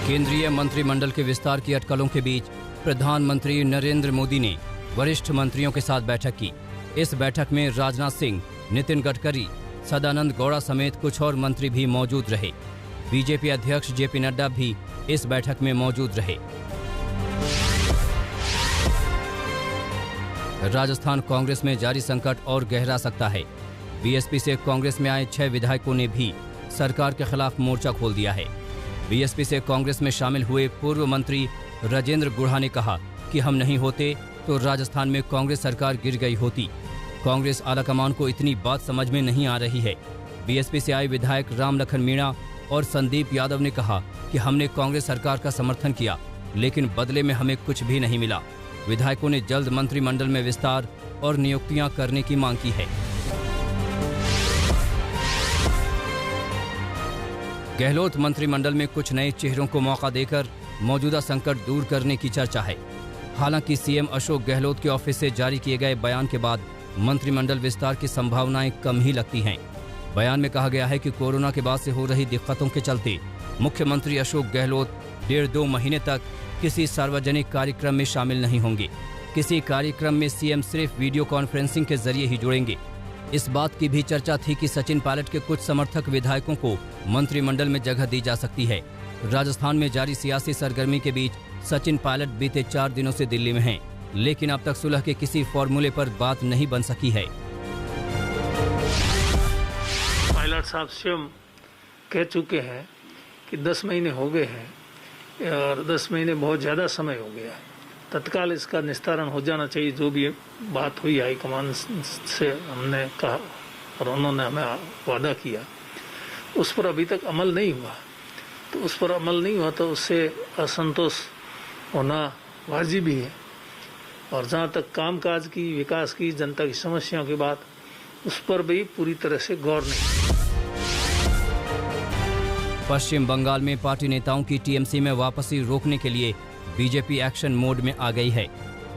केंद्रीय मंत्रिमंडल के विस्तार की अटकलों के बीच प्रधानमंत्री नरेंद्र मोदी ने वरिष्ठ मंत्रियों के साथ बैठक की। इस बैठक में राजनाथ सिंह, नितिन गडकरी, सदानंद गौड़ा समेत कुछ और मंत्री भी मौजूद रहे। बीजेपी अध्यक्ष जेपी नड्डा भी इस बैठक में मौजूद रहे। राजस्थान कांग्रेस में जारी संकट और गहरा सकता है। बीएसपी से कांग्रेस में आए 6 विधायकों ने भी सरकार के खिलाफ मोर्चा खोल दिया है। बीएसपी से कांग्रेस में शामिल हुए पूर्व मंत्री राजेंद्र गुढ़ा ने कहा कि हम नहीं होते तो राजस्थान में कांग्रेस सरकार गिर गई होती। कांग्रेस आलाकमान को इतनी बात समझ में नहीं आ रही है। बीएसपी से आए विधायक राम लखन मीणा और संदीप यादव ने कहा कि हमने कांग्रेस सरकार का समर्थन किया, लेकिन बदले में हमें कुछ भी नहीं मिला। विधायकों ने जल्द मंत्रिमंडल में विस्तार और नियुक्तियां करने की मांग की है। गहलोत मंत्रिमंडल में कुछ नए चेहरों को मौका देकर मौजूदा संकट दूर करने की चर्चा है। हालांकि सीएम अशोक गहलोत के ऑफिस से जारी किए गए बयान के बाद मंत्रिमंडल विस्तार की संभावनाएं कम ही लगती हैं। बयान में कहा गया है कि कोरोना के बाद से हो रही दिक्कतों के चलते मुख्यमंत्री अशोक गहलोत 1.5-2 महीने तक किसी सार्वजनिक कार्यक्रम में शामिल नहीं होंगे। किसी कार्यक्रम में सीएम सिर्फ वीडियो कॉन्फ्रेंसिंग के जरिए ही जुड़ेंगे। इस बात की भी चर्चा थी कि सचिन पायलट के कुछ समर्थक विधायकों को मंत्रिमंडल में जगह दी जा सकती है। राजस्थान में जारी सियासी सरगर्मी के बीच सचिन पायलट बीते 4 दिनों से दिल्ली में हैं, लेकिन अब तक सुलह के किसी फॉर्मूले पर बात नहीं बन सकी है। पायलट साहब स्वयं कह चुके हैं कि 10 महीने हो गए हैं और 10 महीने बहुत ज़्यादा समय हो गया है। तत्काल इसका निस्तारण हो जाना चाहिए। जो भी बात हुई हाईकमान से हमने कहा और उन्होंने हमें वादा किया, उस पर अभी तक अमल नहीं हुआ। तो उस पर अमल नहीं हुआ तो उससे असंतोष होना वाजिब भी है। और जहाँ तक कामकाज की, विकास की, जनता की समस्याओं की बात, उस पर भी पूरी तरह से गौर नहीं। पश्चिम बंगाल में पार्टी नेताओं की टीएमसी में वापसी रोकने के लिए बीजेपी एक्शन मोड में आ गई है।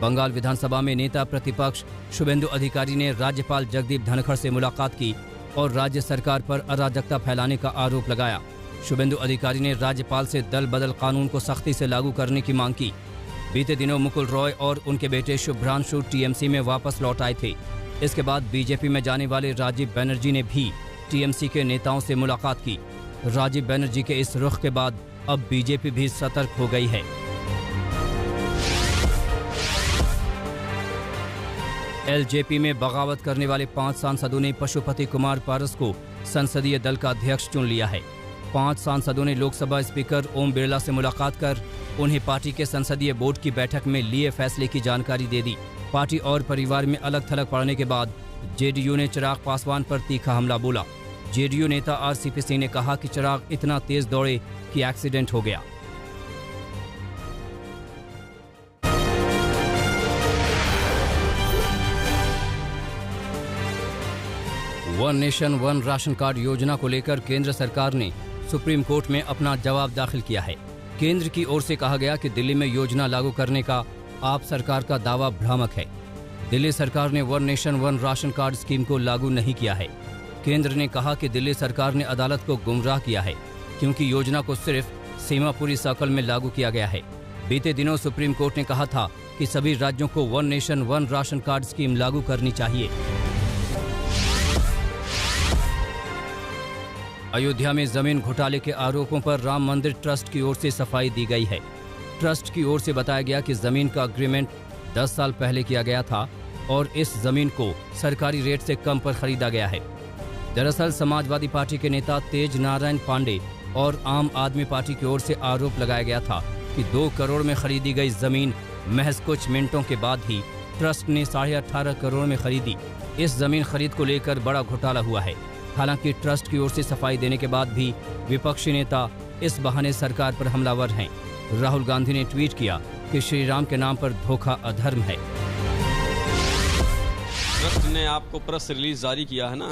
बंगाल विधानसभा में नेता प्रतिपक्ष शुभेंदु अधिकारी ने राज्यपाल जगदीप धनखड़ से मुलाकात की और राज्य सरकार पर अराजकता फैलाने का आरोप लगाया। शुभेंदु अधिकारी ने राज्यपाल से दल बदल कानून को सख्ती से लागू करने की मांग की। बीते दिनों मुकुल रॉय और उनके बेटे शुभ्रांशु टीएमसी में वापस लौट आए थे। इसके बाद बीजेपी में जाने वाले राजीव बनर्जी ने भी टीएमसी के नेताओं से मुलाकात की। राजीव बनर्जी के इस रुख के बाद अब बीजेपी भी सतर्क हो गई है। एलजेपी में बगावत करने वाले 5 सांसदों ने पशुपति कुमार पारस को संसदीय दल का अध्यक्ष चुन लिया है। 5 सांसदों ने लोकसभा स्पीकर ओम बिरला से मुलाकात कर उन्हें पार्टी के संसदीय बोर्ड की बैठक में लिए फैसले की जानकारी दे दी। पार्टी और परिवार में अलग थलग पड़ने के बाद जेडीयू ने चिराग पासवान पर तीखा हमला बोला। जेडीयू नेता आरसीपी सिंह ने कहा कि चिराग इतना तेज दौड़े कि एक्सीडेंट हो गया। One nation one ration card योजना को लेकर केंद्र सरकार ने सुप्रीम कोर्ट में अपना जवाब दाखिल किया है। केंद्र की ओर से कहा गया कि दिल्ली में योजना लागू करने का आप सरकार का दावा भ्रामक है। दिल्ली सरकार ने one nation one ration card scheme को लागू नहीं किया है। केंद्र ने कहा कि दिल्ली सरकार ने अदालत को गुमराह किया है, क्योंकि योजना को सिर्फ सीमापुरी सर्कल में लागू किया गया है। बीते दिनों सुप्रीम कोर्ट ने कहा था कि सभी राज्यों को one nation one ration card scheme लागू करनी चाहिए। अयोध्या में जमीन घोटाले के आरोपों पर राम मंदिर ट्रस्ट की ओर से सफाई दी गई है। ट्रस्ट की ओर से बताया गया कि जमीन का एग्रीमेंट 10 साल पहले किया गया था और इस जमीन को सरकारी रेट से कम पर खरीदा गया है। दरअसल समाजवादी पार्टी के नेता तेज नारायण पांडे और आम आदमी पार्टी की ओर से आरोप लगाया गया था कि 2 करोड़ में खरीदी गई जमीन महज कुछ मिनटों के बाद ही ट्रस्ट ने 18.5 करोड़ में खरीदी। इस जमीन खरीद को लेकर बड़ा घोटाला हुआ है। हालांकि ट्रस्ट की ओर से सफाई देने के बाद भी विपक्षी नेता इस बहाने सरकार पर हमलावर हैं। राहुल गांधी ने ट्वीट किया कि श्री राम के नाम पर धोखा अधर्म है। ट्रस्ट ने आपको प्रेस रिलीज जारी किया है ना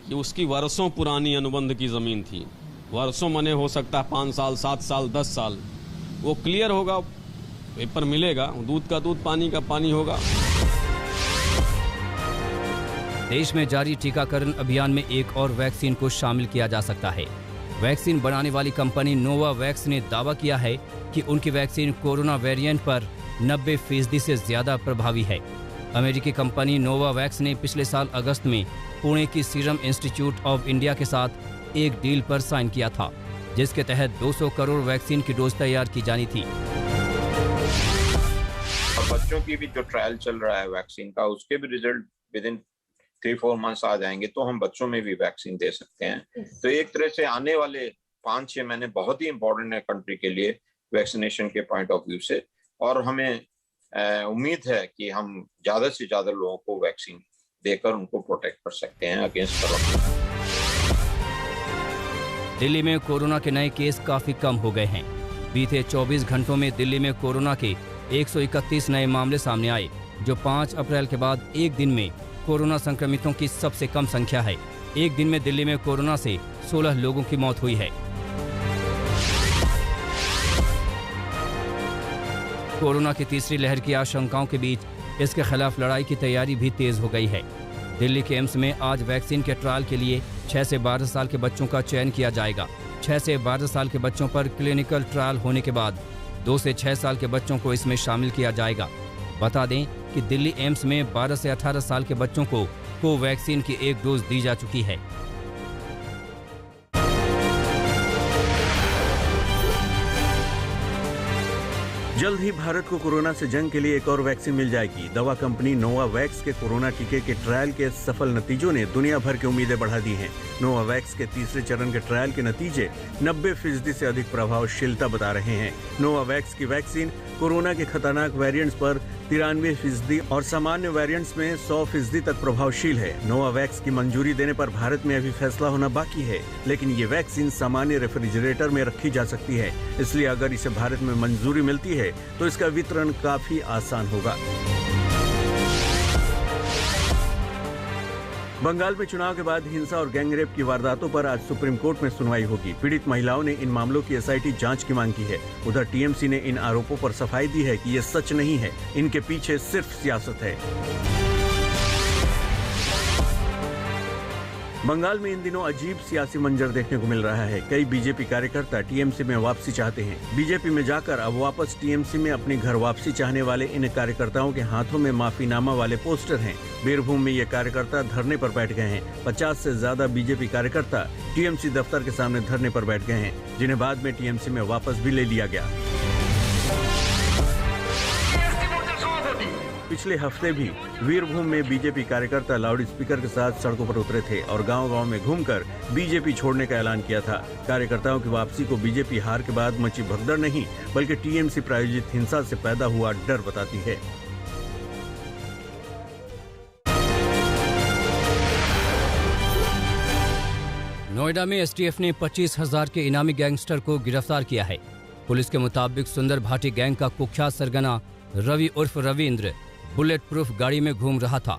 कि उसकी वर्षों पुरानी अनुबंध की जमीन थी। वर्षों मने हो सकता है 5 साल, 7 साल, 10 साल। वो क्लियर होगा, पेपर मिलेगा, दूध का दूध, पानी का पानी होगा। देश में जारी टीकाकरण अभियान में एक और वैक्सीन को शामिल किया जा सकता है। वैक्सीन बनाने वाली कंपनी नोवावैक्स ने दावा किया है कि उनकी वैक्सीन कोरोना वेरिएंट पर 90% से ज्यादा प्रभावी है। अमेरिकी कंपनी नोवावैक्स ने पिछले साल अगस्त में पुणे की सीरम इंस्टीट्यूट ऑफ इंडिया के साथ एक डील पर साइन किया था, जिसके तहत 200 करोड़ वैक्सीन की डोज तैयार की जानी थी। और बच्चों की भी जो ट्रायल चल रहा है वैक्सीन का, उसके भी रिजल्ट विद इन 3-4 मंथ्स आ जाएंगे, तो हम बच्चों में भी वैक्सीन दे सकते हैं। तो एक तरह से आने वाले 5-6 महीने बहुत ही इंपॉर्टेंट है कंट्री के लिए वैक्सीनेशन के पॉइंट ऑफ व्यू से, और हमें उम्मीद है कि हम ज्यादा से ज्यादा लोगों को वैक्सीन देकर उनको प्रोटेक्ट कर सकते हैं अगेंस्ट कोरोना। दिल्ली में कोरोना के नए केस काफी कम हो गए हैं। बीते 24 घंटों में दिल्ली में कोरोना के 131 नए मामले सामने आए, जो 5 अप्रैल के बाद एक दिन में कोरोना संक्रमितों की सबसे कम संख्या है। एक दिन में दिल्ली में कोरोना से 16 लोगों की मौत हुई है। कोरोना की तीसरी लहर की आशंकाओं के बीच इसके खिलाफ लड़ाई की तैयारी भी तेज हो गई है। दिल्ली के एम्स में आज वैक्सीन के ट्रायल के लिए 6 से 12 साल के बच्चों का चयन किया जाएगा। 6 से 12 साल के बच्चों पर क्लिनिकल ट्रायल होने के बाद 2 से 6 साल के बच्चों को इसमें शामिल किया जाएगा। बता दें कि दिल्ली एम्स में 12 से 18 साल के बच्चों को कोवैक्सीन की एक डोज दी जा चुकी है। जल्द ही भारत को कोरोना से जंग के लिए एक और वैक्सीन मिल जाएगी। दवा कंपनी नोवावैक्स के कोरोना टीके के ट्रायल के सफल नतीजों ने दुनिया भर की उम्मीदें बढ़ा दी हैं। नोवावैक्स के तीसरे चरण के ट्रायल के नतीजे 90% से अधिक प्रभावशीलता बता रहे हैं। नोवावैक्स की वैक्सीन कोरोना के खतरनाक वेरिएंट्स पर 93% और सामान्य वेरिएंट्स में 100% तक प्रभावशील है। नोवावैक्स की मंजूरी देने पर भारत में अभी फैसला होना बाकी है, लेकिन ये वैक्सीन सामान्य रेफ्रिजरेटर में रखी जा सकती है, इसलिए अगर इसे भारत में मंजूरी मिलती है तो इसका वितरण काफी आसान होगा। बंगाल में चुनाव के बाद हिंसा और गैंगरेप की वारदातों पर आज सुप्रीम कोर्ट में सुनवाई होगी। पीड़ित महिलाओं ने इन मामलों की एसआईटी जांच की मांग की है। उधर टीएमसी ने इन आरोपों पर सफाई दी है कि ये सच नहीं है, इनके पीछे सिर्फ सियासत है। बंगाल में इन दिनों अजीब सियासी मंजर देखने को मिल रहा है। कई बीजेपी कार्यकर्ता टीएमसी में वापसी चाहते हैं। बीजेपी में जाकर अब वापस टीएमसी में अपनी घर वापसी चाहने वाले इन कार्यकर्ताओं के हाथों में माफीनामा वाले पोस्टर हैं। बीरभूम में ये कार्यकर्ता धरने पर बैठ गए हैं। 50 से ज्यादा बीजेपी कार्यकर्ता टीएमसी दफ्तर के सामने धरने पर बैठ गए हैं, जिन्हें बाद में टीएमसी में वापस भी ले लिया गया। पिछले हफ्ते भी वीरभूम में बीजेपी कार्यकर्ता लाउड स्पीकर के साथ सड़कों पर उतरे थे और गांव-गांव में घूमकर बीजेपी छोड़ने का ऐलान किया था। कार्यकर्ताओं की वापसी को बीजेपी हार के बाद मची भगदड़ नहीं, बल्कि टीएमसी प्रायोजित हिंसा से पैदा हुआ डर बताती है। नोएडा में एसटीएफ ने 25,000 के इनामी गैंगस्टर को गिरफ्तार किया है। पुलिस के मुताबिक सुंदर भाटी गैंग का कुख्यात सरगना रवि उर्फ रविंद्र बुलेट प्रूफ गाड़ी में घूम रहा था।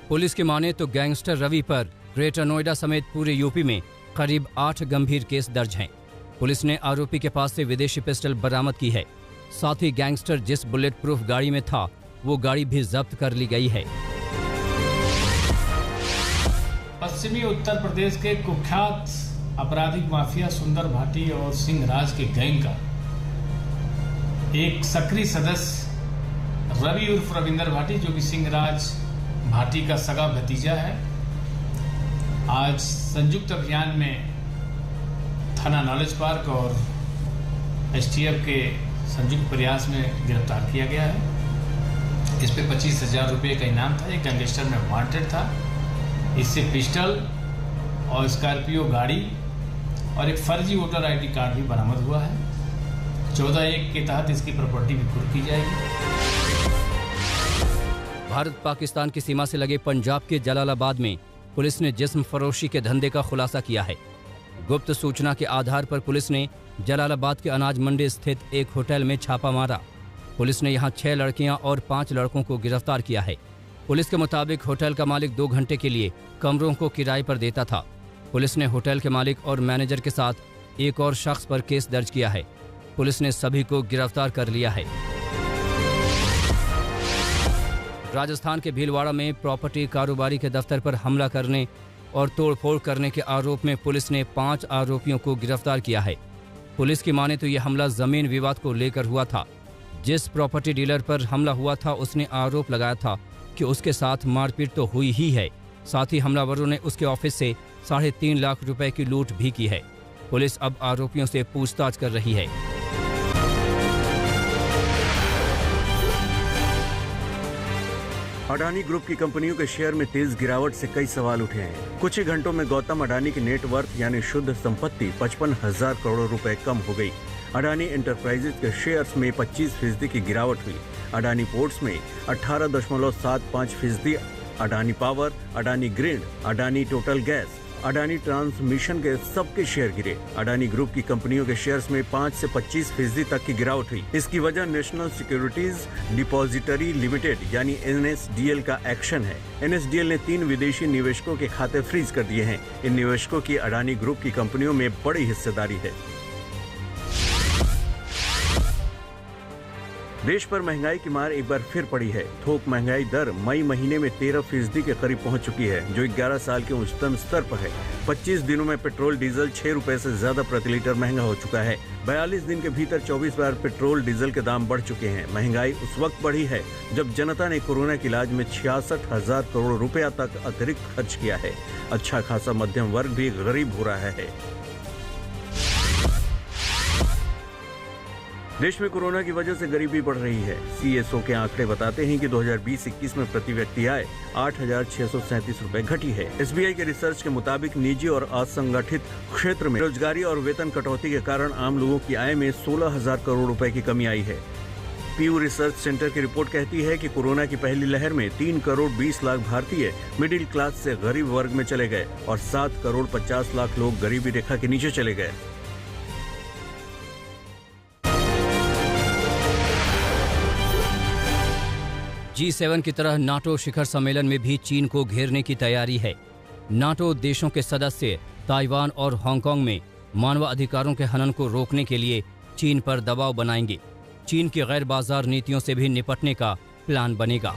पुलिस की माने तो गैंगस्टर रवि पर ग्रेटर नोएडा समेत पूरे यूपी में करीब 8 गंभीर केस दर्ज हैं। पुलिस ने आरोपी के पास से विदेशी पिस्टल बरामद की है। साथ ही गैंगस्टर जिस बुलेट प्रूफ गाड़ी में था, वो गाड़ी भी जब्त कर ली गई है। पश्चिमी उत्तर प्रदेश के कुख्यात आपराधिक माफिया सुंदर भाटी और सिंह राज के गैंग का एक सक्रिय सदस्य रवि उर्फ रविंदर भाटी, जो कि सिंह राज भाटी का सगा भतीजा है, आज संयुक्त अभियान में थाना नॉलेज पार्क और एसटीएफ के संयुक्त प्रयास में गिरफ्तार किया गया है। इस पे 25,000 रुपये का इनाम था। एक गैंगस्टर में वांटेड था। इससे पिस्टल और स्कॉर्पियो गाड़ी और एक फर्जी वोटर आईडी कार्ड भी बरामद हुआ है। 14(1) के तहत इसकी प्रॉपर्टी भी कुर्क की जाएगी। भारत पाकिस्तान की सीमा से लगे पंजाब के जलालाबाद में पुलिस ने जिस्म फरोशी के धंधे का खुलासा किया है। गुप्त सूचना के आधार पर पुलिस ने जलालाबाद के अनाज मंडी स्थित एक होटल में छापा मारा। पुलिस ने यहां 6 लड़कियां और 5 लड़कों को गिरफ्तार किया है। पुलिस के मुताबिक होटल का मालिक 2 घंटे के लिए कमरों को किराए पर देता था। पुलिस ने होटल के मालिक और मैनेजर के साथ एक और शख्स पर केस दर्ज किया है। पुलिस ने सभी को गिरफ्तार कर लिया है। राजस्थान के भीलवाड़ा में प्रॉपर्टी कारोबारी के दफ्तर पर हमला करने और तोड़फोड़ करने के आरोप में पुलिस ने 5 आरोपियों को गिरफ्तार किया है। पुलिस की माने तो यह हमला जमीन विवाद को लेकर हुआ था। जिस प्रॉपर्टी डीलर पर हमला हुआ था उसने आरोप लगाया था कि उसके साथ मारपीट तो हुई ही है, साथ ही हमलावरों ने उसके ऑफिस से 3.5 लाख रुपए की लूट भी की है। पुलिस अब आरोपियों से पूछताछ कर रही है। अडानी ग्रुप की कंपनियों के शेयर में तेज गिरावट से कई सवाल उठे हैं। कुछ ही घंटों में गौतम अडानी की नेटवर्थ यानी शुद्ध संपत्ति 55,000 करोड़ रुपए कम हो गई। अडानी एंटरप्राइजेज के शेयर्स में 25% की गिरावट हुई। अडानी पोर्ट्स में 18.75%, Adani power, Adani grid, Adani total gas, Adani transmission के सबके शेयर गिरे। अडानी ग्रुप की कंपनियों के शेयर्स में 5 से 25% तक की गिरावट हुई। इसकी वजह नेशनल सिक्योरिटीज डिपॉजिटरी लिमिटेड यानी NSDL का एक्शन है। NSDL ने 3 विदेशी निवेशकों के खाते फ्रीज कर दिए हैं। इन निवेशकों की अडानी ग्रुप की कंपनियों में बड़ी हिस्सेदारी है। देश पर महंगाई की मार एक बार फिर पड़ी है। थोक महंगाई दर मई महीने में 13% के करीब पहुंच चुकी है, जो 11 साल के उच्चतम स्तर पर है। 25 दिनों में पेट्रोल डीजल 6 रुपए से ज्यादा प्रति लीटर महंगा हो चुका है। 42 दिन के भीतर 24 बार पेट्रोल डीजल के दाम बढ़ चुके हैं। महंगाई उस वक्त बढ़ी है जब जनता ने कोरोना के इलाज में 66,000 करोड़ रुपया तक अतिरिक्त खर्च किया है। अच्छा खासा मध्यम वर्ग भी गरीब हो रहा है। देश में कोरोना की वजह से गरीबी बढ़ रही है। CSO के आंकड़े बताते हैं कि 2020-21 में प्रति व्यक्ति आय 8,637 रुपए घटी है। SBI के रिसर्च के मुताबिक निजी और असंगठित क्षेत्र में रोजगारी और वेतन कटौती के कारण आम लोगों की आय में 16,000 करोड़ रुपए की कमी आई है। पीयू रिसर्च सेंटर की रिपोर्ट कहती है कि कोरोना की पहली लहर में 3 करोड़ 20 लाख भारतीय मिडिल क्लास से गरीब वर्ग में चले गए और 7 करोड़ 50 लाख लोग गरीबी रेखा के नीचे चले गए। G7 की तरह नाटो शिखर सम्मेलन में भी चीन को घेरने की तैयारी है। नाटो देशों के सदस्य ताइवान और हांगकांग में मानवाधिकारों के हनन को रोकने के लिए चीन पर दबाव बनाएंगे। चीन की गैर बाजार नीतियों से भी निपटने का प्लान बनेगा।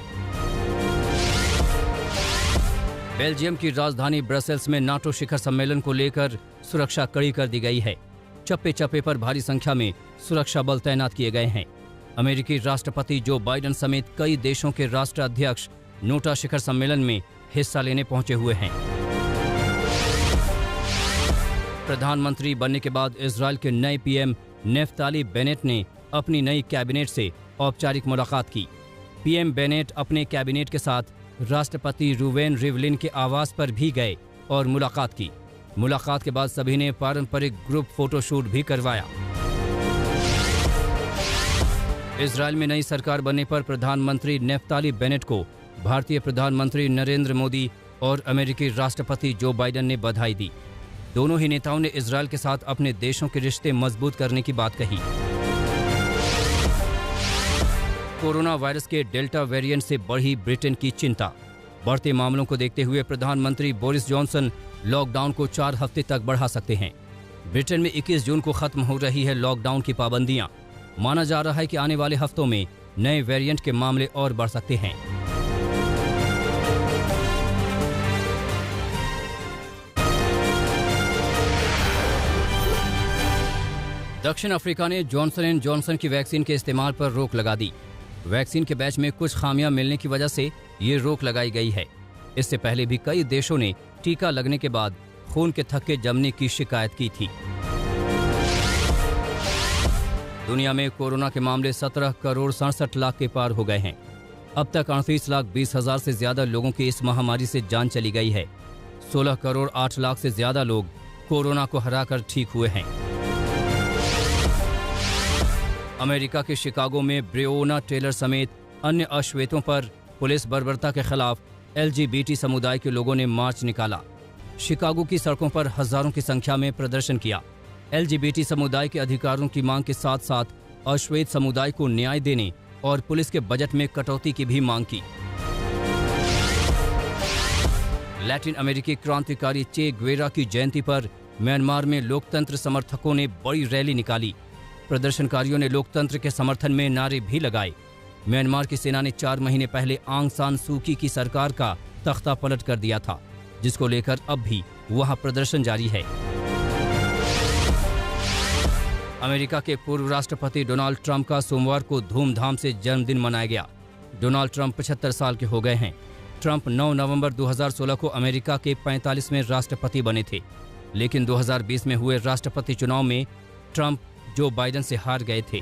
बेल्जियम की राजधानी ब्रसेल्स में नाटो शिखर सम्मेलन को लेकर सुरक्षा कड़ी कर दी गई है। चप्पे चप्पे पर भारी संख्या में सुरक्षा बल तैनात किए गए हैं। अमेरिकी राष्ट्रपति जो बाइडेन समेत कई देशों के राष्ट्राध्यक्ष नोटा शिखर सम्मेलन में हिस्सा लेने पहुंचे हुए हैं। प्रधानमंत्री बनने के बाद इजरायल के नए PM नेफ्ताली बेनेट ने अपनी नई कैबिनेट से औपचारिक मुलाकात की। PM बेनेट अपने कैबिनेट के साथ राष्ट्रपति रूवेन रिवलिन के आवास पर भी गए और मुलाकात की। मुलाकात के बाद सभी ने पारंपरिक ग्रुप फोटोशूट भी करवाया। इजरायल में नई सरकार बनने पर प्रधानमंत्री नेफ्ताली बेनेट को भारतीय प्रधानमंत्री नरेंद्र मोदी और अमेरिकी राष्ट्रपति जो बाइडेन ने बधाई दी। दोनों ही नेताओं ने इजरायल के साथ अपने देशों के रिश्ते मजबूत करने की बात कही। कोरोना वायरस के डेल्टा वेरिएंट से बढ़ी ब्रिटेन की चिंता। बढ़ते मामलों को देखते हुए प्रधानमंत्री बोरिस जॉनसन लॉकडाउन को 4 हफ्ते तक बढ़ा सकते हैं। ब्रिटेन में 21 जून को खत्म हो रही है लॉकडाउन की पाबंदियां। माना जा रहा है कि आने वाले हफ्तों में नए वेरिएंट के मामले और बढ़ सकते हैं। दक्षिण अफ्रीका ने जॉनसन एंड जॉनसन की वैक्सीन के इस्तेमाल पर रोक लगा दी। वैक्सीन के बैच में कुछ खामियां मिलने की वजह से ये रोक लगाई गई है। इससे पहले भी कई देशों ने टीका लगने के बाद खून के थक्के जमने की शिकायत की थी। दुनिया में कोरोना के मामले 17 करोड़ 67 लाख के पार हो गए हैं। अब तक 38,20,000 से ज्यादा लोगों की इस महामारी से जान चली गई है। 16 करोड़ 8 लाख से ज्यादा लोग कोरोना को हराकर ठीक हुए हैं। अमेरिका के शिकागो में ब्रेओना टेलर समेत अन्य अश्वेतों पर पुलिस बर्बरता के खिलाफ LGBT समुदाय के लोगों ने मार्च निकाला। शिकागो की सड़कों पर हजारों की संख्या में प्रदर्शन किया। LGBT समुदाय के अधिकारों की मांग के साथ साथ अश्वेत समुदाय को न्याय देने और पुलिस के बजट में कटौती की भी मांग की। लैटिन अमेरिकी क्रांतिकारी चे ग्वेरा की जयंती पर म्यांमार में लोकतंत्र समर्थकों ने बड़ी रैली निकाली। प्रदर्शनकारियों ने लोकतंत्र के समर्थन में नारे भी लगाए। म्यांमार की सेना ने 4 महीने पहले आंग सान सू की सरकार का तख्ता पलट कर दिया था। जिसको लेकर अब भी वहां प्रदर्शन जारी है। अमेरिका के पूर्व राष्ट्रपति डोनाल्ड ट्रंप का सोमवार को धूमधाम से जन्मदिन मनाया गया। डोनाल्ड ट्रंप 75 साल के हो गए हैं। ट्रंप 9 नवंबर 2016 को अमेरिका के 45वें राष्ट्रपति बने थे, लेकिन 2020 में हुए राष्ट्रपति चुनाव में ट्रंप जो बाइडेन से हार गए थे।